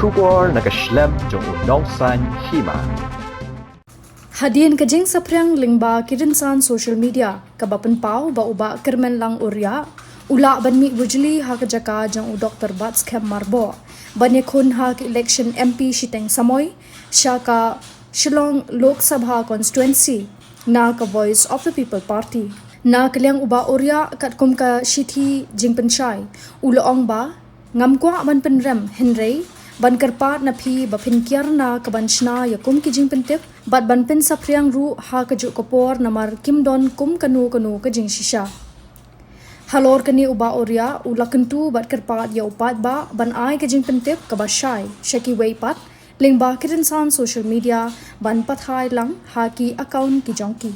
Shubor nakaslem jong unongsan Hima. Hadian kajing saprang lingba kirinsan social media kabapan pau ba uba Kyrmen lang Uriah ula banmi Bujli ha kajaka jang Dr. Bats Kem Marbo ban Ïakhun ha Ilekshon MP Shiteng Samoi shaka Shillong Lok Sabha constituency na ka Voice of the People Party na kaliang uba Uriah kat kum ka shithi Pynshai uloong ba ngamkwa ban penrem Henry ban kerpat na phi ba phinkiar na kabanchna ya kum ki jingpentip bat ban pen sapriang ru ha ka ju kopor namar kimdon kum kanu ka jing shisha halor kani uba Uriah ulakentu bat kerpat ya upat ba ban ai ka jingpentip ka ba shai shaki weipat lingba kirinsan social media ban pathai lang ha ki account ki jongki